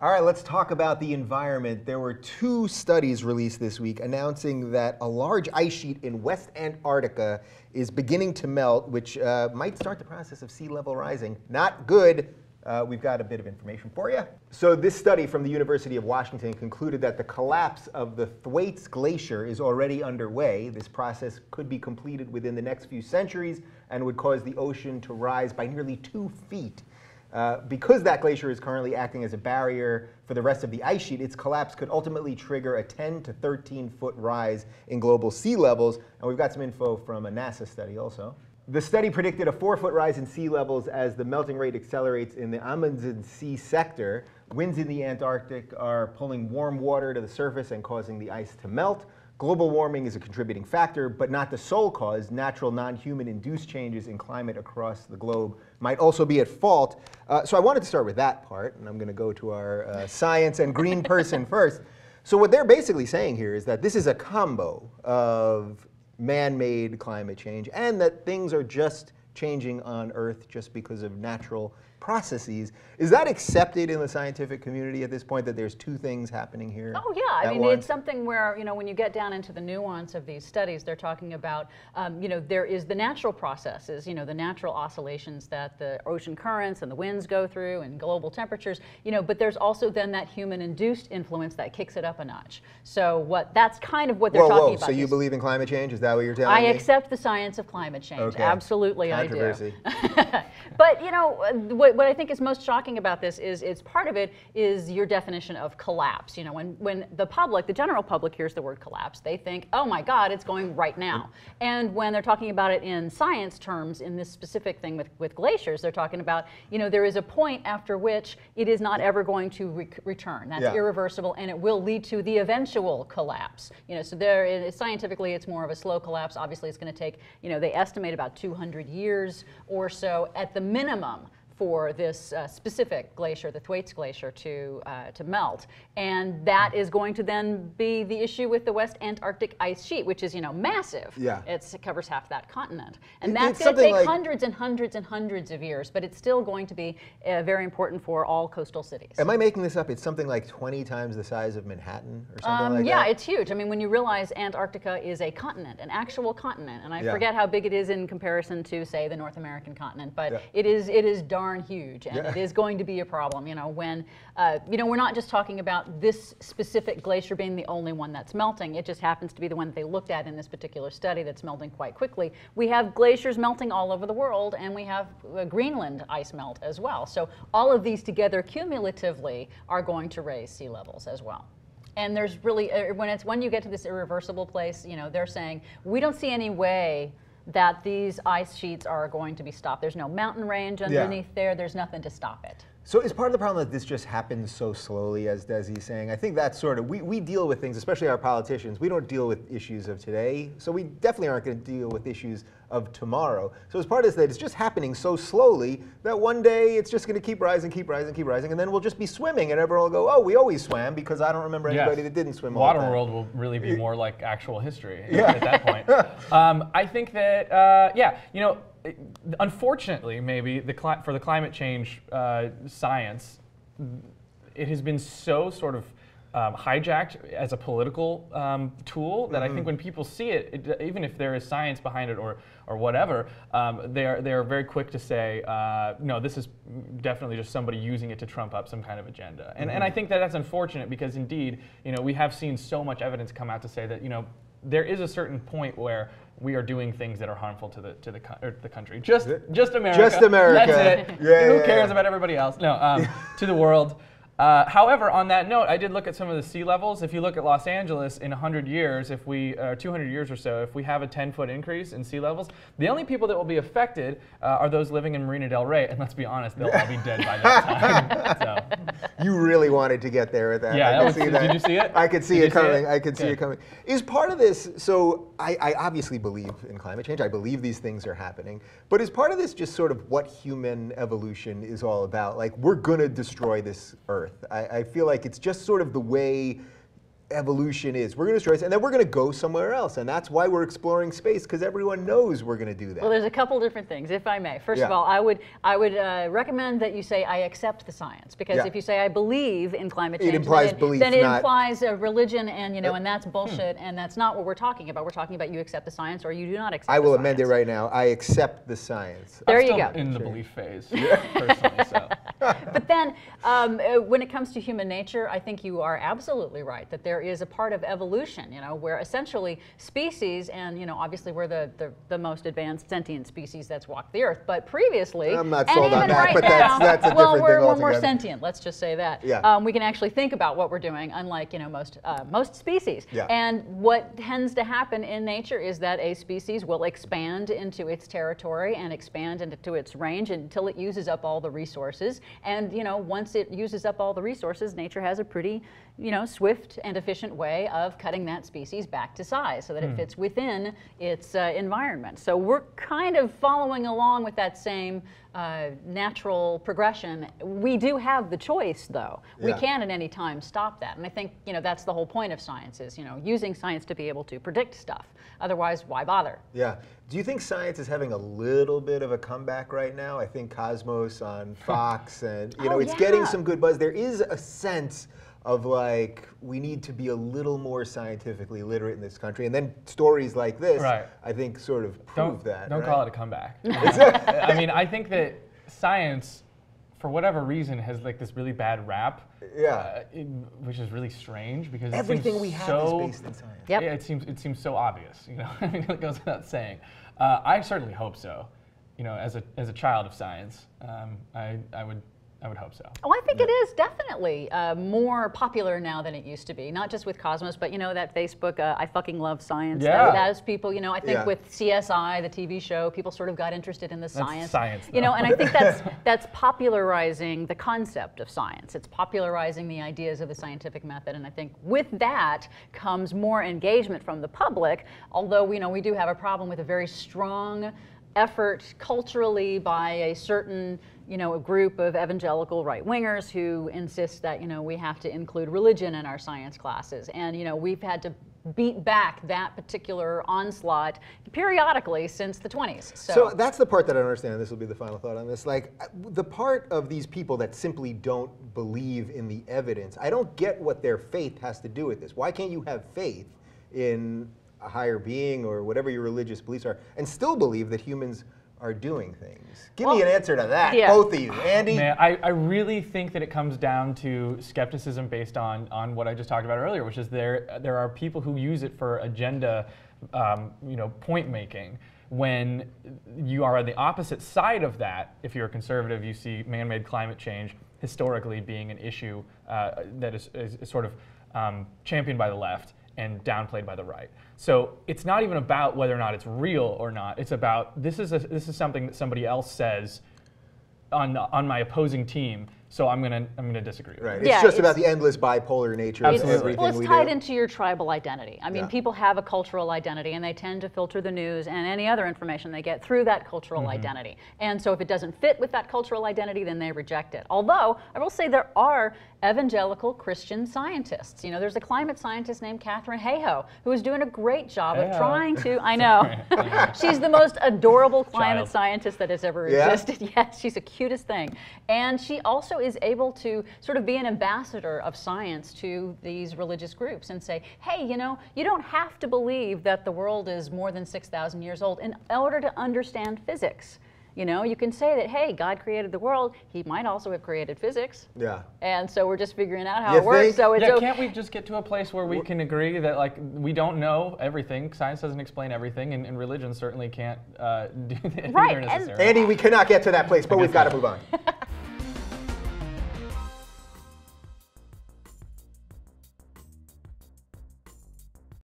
All right, let's talk about the environment. There were 2 studies released this week announcing that a large ice sheet in West Antarctica is beginning to melt, which might start the process of sea level rising. Not good. We've got a bit of information for you. So this study from the University of Washington concluded that the collapse of the Thwaites Glacier is already underway. This process could be completed within the next few centuries and would cause the ocean to rise by nearly 2 feet. Because that glacier is currently acting as a barrier for the rest of the ice sheet, its collapse could ultimately trigger a 10 to 13-foot rise in global sea levels. And we've got some info from a NASA study also. The study predicted a 4-foot rise in sea levels as the melting rate accelerates in the Amundsen Sea sector. Winds in the Antarctic are pulling warm water to the surface and causing the ice to melt. Global warming is a contributing factor, but not the sole cause. Natural, non-human induced changes in climate across the globe might also be at fault. So I wanted to start with that part, and I'm going to go to our science and green person first. So what they're basically saying here is that this is a combo of man-made climate change and that things are just changing on Earth just because of natural processes. Is that accepted in the scientific community at this point, that there's 2 things happening here? Oh yeah, I mean, it's something where, you know, when you get down into the nuance of these studies, they're talking about, you know, there is the natural processes, you know, the natural oscillations that the ocean currents and the winds go through and global temperatures, you know, but there's also then that human-induced influence that kicks it up a notch. So that's kind of what they're talking about. So you believe in climate change? Is that what you're telling me? I accept the science of climate change. Okay. Absolutely, I do. Controversy. But, you know, what I think is most shocking about this is part of it is your definition of collapse. You know, when the public, the general public hears the word collapse, they think, oh my God, it's going right now. And when they're talking about it in science terms, in this specific thing with glaciers, they're talking about, you know, there is a point after which it is not ever going to return. That's irreversible, and it will lead to the eventual collapse. You know, so scientifically, it's more of a slow collapse. Obviously, it's going to take, you know, they estimate about 200 years or so at the minimum for this specific glacier, the Thwaites Glacier, to melt, and that is going to then be the issue with the West Antarctic ice sheet, which is, you know, massive. Yeah. It covers half that continent, and that's going to take hundreds and hundreds and hundreds of years, but it's still going to be very important for all coastal cities. Am I making this up? It's something like 20 times the size of Manhattan or something like that? Yeah, it's huge. I mean, when you realize Antarctica is a continent, an actual continent, and I forget how big it is in comparison to, say, the North American continent, but it is darn huge, and it is going to be a problem. You know, when you know, we're not just talking about this specific glacier being the only one that's melting. It just happens to be the one that they looked at in this particular study that's melting quite quickly. We have glaciers melting all over the world, and we have Greenland ice melt as well. So all of these together cumulatively are going to raise sea levels as well. And there's really, when you get to this irreversible place, you know, they're saying we don't see any way that these ice sheets are going to be stopped. There's no mountain range underneath there. There's nothing to stop it. So is part of the problem that this just happens so slowly, as Desi is saying? I think that's sort of, we deal with things, especially our politicians, we don't deal with issues of today, so we definitely aren't going to deal with issues of tomorrow. So as part of this, that it's just happening so slowly that one day it's just going to keep rising, keep rising, keep rising, and then we'll just be swimming, and everyone will go, oh, we always swam, because I don't remember anybody that didn't swim all the time. Waterworld will really be more like actual history at that point. I think that, you know, unfortunately, maybe for the climate change science, it has been so sort of hijacked as a political tool that I think when people see it, even if there is science behind it or whatever, they are very quick to say, no, this is definitely just somebody using it to trump up some kind of agenda. And I think that that's unfortunate, because indeed, you know, we have seen so much evidence come out to say that, you know, there is a certain point where we are doing things that are harmful to the country. Just America. Just America. That's it. Who cares about everybody else? No, to the world. However, on that note, I did look at some of the sea levels. If you look at Los Angeles in 100 years, if we 200 years or so, if we have a 10-foot increase in sea levels, the only people that will be affected are those living in Marina Del Rey. And let's be honest, they'll all be dead by that time. So. You really wanted to get there with that. Yeah, did you see it? I could see it coming. I could see it coming. Is part of this, so I obviously believe in climate change. I believe these things are happening. But is part of this just sort of what human evolution is all about? Like, we're going to destroy this Earth. I feel like it's just sort of the way evolution is. We're going to destroy us, and then we're going to go somewhere else, and that's why we're exploring space, because everyone knows we're going to do that. Well, there's a couple different things, if I may. First of all, I would recommend that you say I accept the science, because if you say I believe in climate change, it implies belief, then it not implies a religion, and and that's bullshit, and that's not what we're talking about. We're talking about you accept the science or you do not accept. I will amend it right now. I accept the science. There I'm you still go. in the belief phase, personally. So. But then, when it comes to human nature, I think you are absolutely right that there is a part of evolution, where essentially species, and obviously we're the most advanced sentient species that's walked the earth. But previously, I'm not and sold even on that, right but now, that's a well, different thing we're altogether. more sentient. Let's just say that. Yeah. We can actually think about what we're doing, unlike most species. Yeah. And what tends to happen in nature is that a species will expand into its territory and expand into its range until it uses up all the resources. And once it uses up all the resources, nature has a pretty swift and efficient way of cutting that species back to size so that it fits within its environment. So we're kind of following along with that same natural progression. We do have the choice, though. Yeah. We can at any time stop that. And I think that's the whole point of science is using science to be able to predict stuff. Otherwise, why bother? Yeah. Do you think science is having a little bit of a comeback right now? I think Cosmos on Fox and it's getting some good buzz. There is a sense of like we need to be a little more scientifically literate in this country, and then stories like this, I think, sort of prove that. Don't call it a comeback. I mean, I think that science, for whatever reason, has like this really bad rap, which is really strange because everything we have is based in science. Yep. Yeah, it seems so obvious. I mean, it goes without saying. I certainly hope so. As a child of science, I would hope so. Oh, I think it is definitely more popular now than it used to be. Not just with Cosmos, but that Facebook, I fucking love science. Yeah. That has people, I think with CSI, the TV show, people sort of got interested in the science. Science, and I think that's popularizing the concept of science. It's popularizing the ideas of the scientific method, and I think with that comes more engagement from the public. Although we do have a problem with a very strong effort culturally by a certain a group of evangelical right-wingers who insist that we have to include religion in our science classes, and we've had to beat back that particular onslaught periodically since the 20s. So that's the part that I don't understand, and this will be the final thought on this. Like, the part of these people that simply don't believe in the evidence, I don't get what their faith has to do with this. Why can't you have faith in a higher being or whatever your religious beliefs are and still believe that humans are doing things? Give me an answer to that, both of you. Andy? Man, I really think that it comes down to skepticism based on what I just talked about earlier, which is there are people who use it for agenda, point making. When you are on the opposite side of that, if you're a conservative, you see man-made climate change historically being an issue that is sort of championed by the left and downplayed by the right. So it's not even about whether or not it's real or not. It's about this is something that somebody else says on my opposing team, so I'm gonna disagree. Right. It's just about the endless bipolar nature of everything well, it's we tied do. into your tribal identity. I mean, people have a cultural identity, and they tend to filter the news and any other information they get through that cultural identity. And so if it doesn't fit with that cultural identity, then they reject it. Although, I will say there are evangelical Christian scientists. There's a climate scientist named Katharine Hayhoe who is doing a great job of trying to, I know, she's the most adorable climate scientist that has ever existed. Yes, she's the cutest thing. And she also is able to sort of be an ambassador of science to these religious groups and say, hey, you don't have to believe that the world is more than 6,000 years old in order to understand physics. You can say that, hey, God created the world. He might also have created physics. Yeah. And so we're just figuring out how it works. So it's can't we just get to a place where we can agree that like we don't know everything? Science doesn't explain everything, and religion certainly can't do that either necessarily. Andy, we cannot get to that place, but we've got to move on.